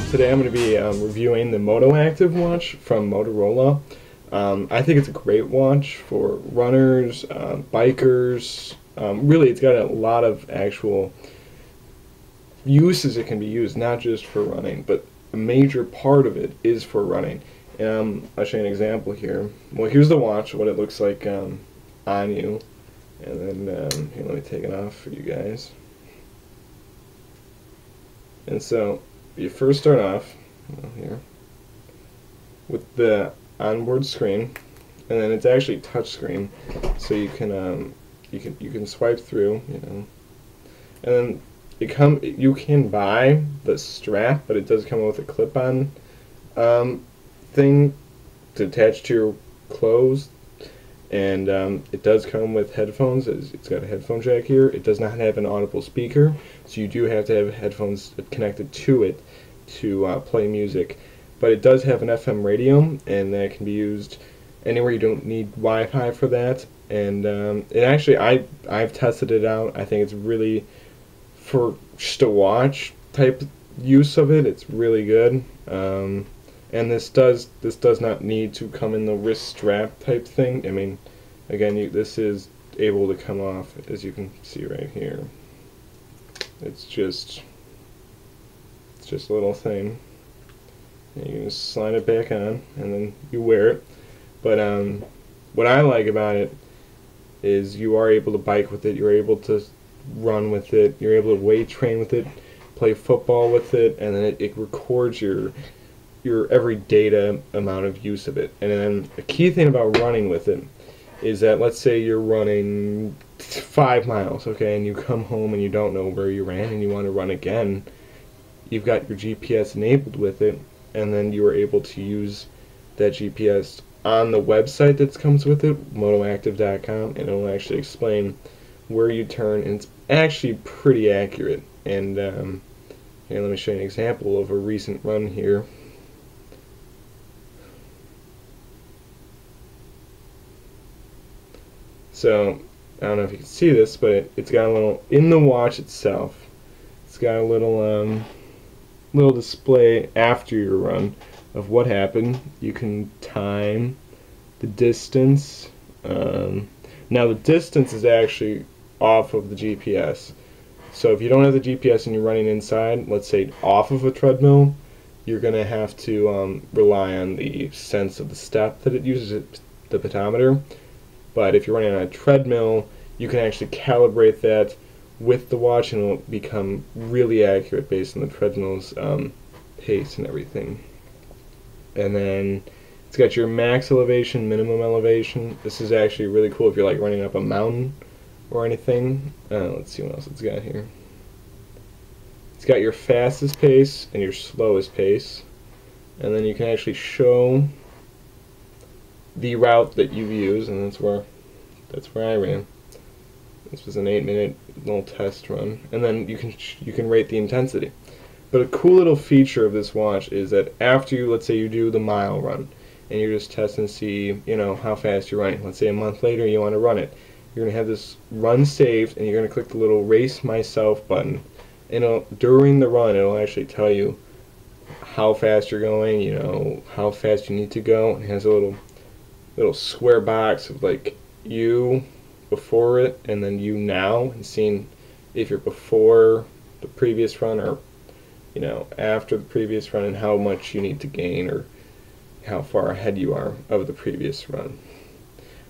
Today I'm going to be reviewing the Motoactive watch from Motorola. I think it's a great watch for runners, bikers. Really, it's got a lot of actual uses it can be used, not just for running, but a major part of it is for running. I'll show you an example here. Well, here's the watch, what it looks like on you. And then, here, let me take it off for you guys. And so, you first start off here with the onboard screen, and then it's actually touch screen, so you can swipe through, and then you can buy the strap, but it does come with a clip-on thing to attach to your clothes, and it does come with headphones. It's got a headphone jack here. It does not have an audible speaker, so you do have to have headphones connected to it to play music. But it does have an FM radio, and that can be used anywhere. You don't need Wi-Fi for that. And it actually, I've tested it out. I think it's really, for just a watch type use of it, it's really good. And this does not need to come in the wrist strap type thing. I mean, again, this is able to come off, as you can see right here. It's just a little thing. And you can just slide it back on, and then you wear it. But what I like about it is you are able to bike with it. You're able to run with it. You're able to weight train with it, play football with it, and then it records your every data amount of use of it. And then a key thing about running with it is that, let's say you're running 5 miles, okay, and you come home and you don't know where you ran and you want to run again. You've got your GPS enabled with it, and then you are able to use that GPS on the website that comes with it, motoactv.com, and it will actually explain where you turn, and it's actually pretty accurate. And here, let me show you an example of a recent run here. So, I don't know if you can see this, but it's got a little, in the watch itself, it's got a little display after your run of what happened. You can time the distance. Now the distance is actually off of the GPS. So if you don't have the GPS and you're running inside, let's say off of a treadmill, you're going to have to rely on the sense of the step that it uses, the pedometer. But if you're running on a treadmill, you can actually calibrate that with the watch, and it'll become really accurate based on the treadmill's pace and everything. And then it's got your max elevation, minimum elevation. This is actually really cool if you're like running up a mountain or anything. Let's see what else it's got here. It's got your fastest pace and your slowest pace, and then you can actually show the route that you've used, and that's where I ran. This was an 8-minute little test run, and then you can rate the intensity. But a cool little feature of this watch is that after you, let's say you do the mile run, and you're just testing to see, how fast you're running. Let's say a month later you want to run it. You're going to have this run saved, and you're going to click the little Race Myself button. And during the run, it'll actually tell you how fast you're going, how fast you need to go. It has a little square box of like you before it, and then you now, and seeing if you're before the previous run or after the previous run, and how much you need to gain or how far ahead you are of the previous run,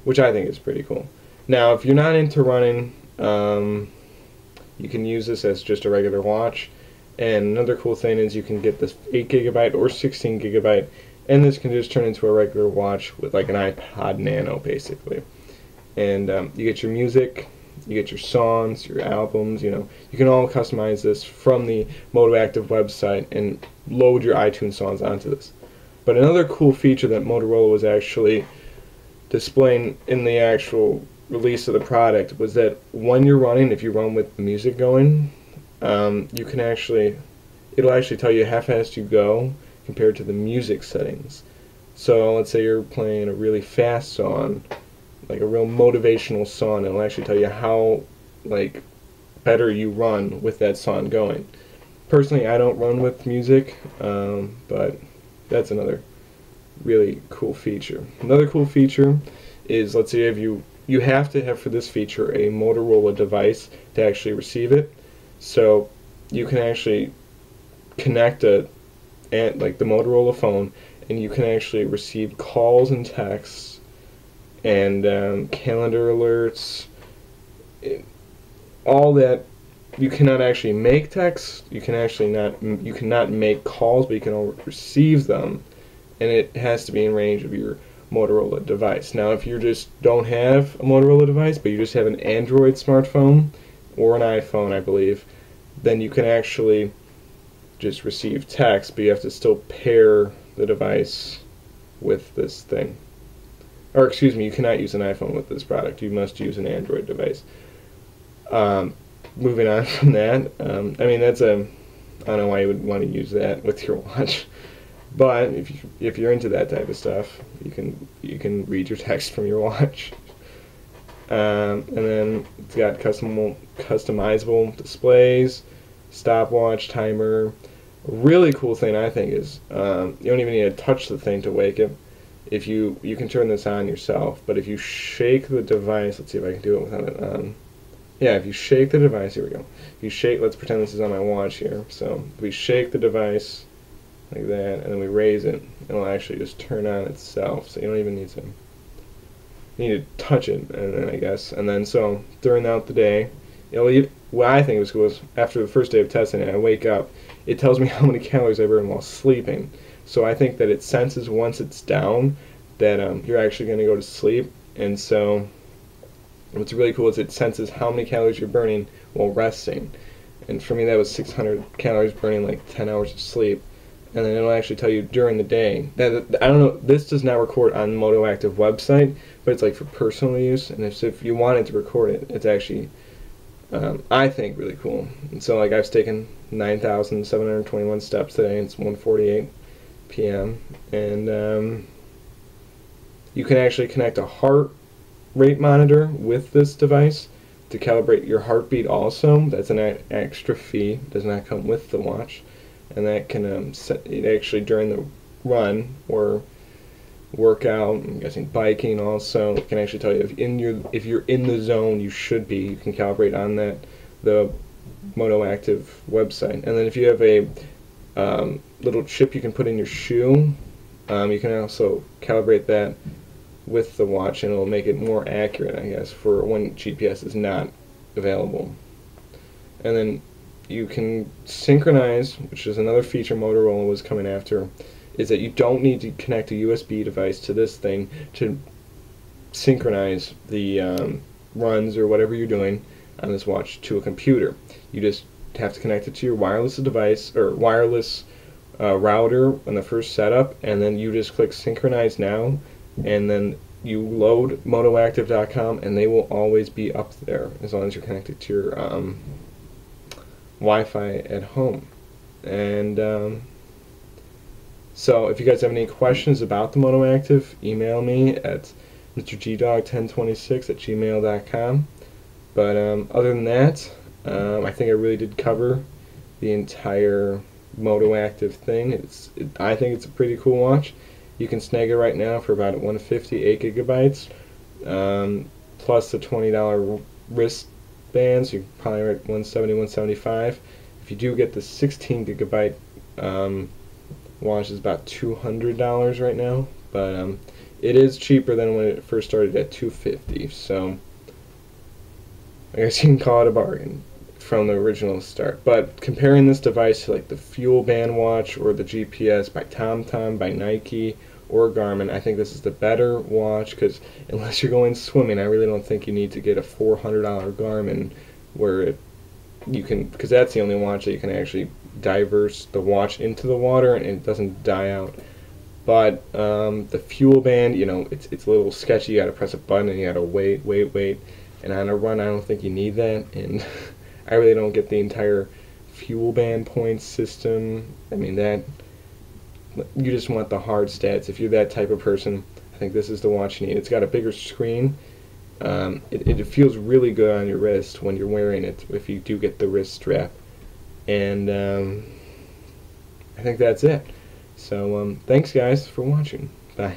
which I think is pretty cool. Now if you're not into running, you can use this as just a regular watch. And another cool thing is you can get this 8GB or 16GB, and this can just turn into a regular watch with like an iPod Nano basically. And you get your music, you get your songs, your albums, you can all customize this from the Motoactive website and load your iTunes songs onto this. But another cool feature that Motorola was actually displaying in the actual release of the product was that when you're running, if you run with the music going, you can it'll actually tell you how fast you go compared to the music settings. So let's say you're playing a really fast song, like a real motivational song, it'll actually tell you how better you run with that song going. Personally, I don't run with music, but that's another really cool feature. Another cool feature is, let's say if you have to have for this feature a Motorola device to actually receive it. So you can actually connect like the Motorola phone, and you can actually receive calls and texts and calendar alerts, all that. You cannot actually make texts. You cannot make calls, but you can all receive them, and it has to be in range of your Motorola device. Now, if you just don't have a Motorola device, but you just have an Android smartphone or an iPhone, I believe, then you can actually just receive text, but you have to still pair the device with this thing. Or excuse me, you cannot use an iPhone with this product. You must use an Android device. Moving on from that, I mean, I don't know why you would want to use that with your watch, but if you're into that type of stuff, you can read your text from your watch. And then it's got customizable displays, stopwatch, timer. A really cool thing I think is you don't even need to touch the thing to wake it. If you can turn this on yourself, but if you shake the device, let's see if I can do it without it on. Yeah, if you shake the device, here we go. If you shake, let's pretend this is on my watch here. So if we shake the device like that, and then we raise it, it'll actually just turn on itself. So you don't even need to touch it, and then I guess, and then so during the day, what I think was cool is after the first day of testing it, I wake up, it tells me how many calories I burn while sleeping. So I think that it senses once it's down that you're actually going to go to sleep, and so what's really cool is it senses how many calories you're burning while resting. And for me, that was 600 calories burning like 10 hours of sleep. And then it'll actually tell you during the day. I don't know, this does not record on the Motoactv website, but it's like for personal use. And if you wanted to record it, it's actually, I think, really cool. And so like I've taken 9,721 steps today, and it's 1:48 p.m. And you can actually connect a heart rate monitor with this device to calibrate your heartbeat also. That's an extra fee, does not come with the watch, and that can set it actually during the run or workout. I'm guessing biking also. It can actually tell you if you're in the zone you should be. You can calibrate on the Motoactv website. And then if you have a little chip you can put in your shoe, you can also calibrate that with the watch, and it'll make it more accurate, I guess, for when GPS is not available. And then you can synchronize, which is another feature Motorola was coming after, is that you don't need to connect a USB device to this thing to synchronize the runs or whatever you're doing on this watch to a computer. You just have to connect it to your wireless device or wireless router on the first setup, and then you just click synchronize now, and then you load motoactv.com, and they will always be up there as long as you're connected to your Wi-Fi at home. And so if you guys have any questions about the Motoactv, email me at mrgdog1026@gmail.com. But other than that, I think I really did cover the entire Motoactv thing. I think it's a pretty cool watch. You can snag it right now for about $150, 8 gigabytes, plus the $20 wristband, so you're probably at $170, $175. If you do get the 16 gigabyte watch, it's about $200 right now, but it is cheaper than when it first started at $250. So I guess you can call it a bargain from the original start. But comparing this device to like the Fuel Band watch or the GPS by TomTom, by Nike, or Garmin, I think this is the better watch, because unless you're going swimming, I really don't think you need to get a $400 Garmin where you can, because that's the only watch that you can actually diverse the watch into the water and it doesn't die out. But the Fuel Band, you know, it's a little sketchy. You got to press a button and you got to wait. And on a run, I don't think you need that. And I really don't get the entire Fuel Band points system. I mean, that you just want the hard stats. If you're that type of person, I think this is the watch you need. It's got a bigger screen. It feels really good on your wrist when you're wearing it, if you do get the wrist strap. And I think that's it. So thanks guys for watching. Bye.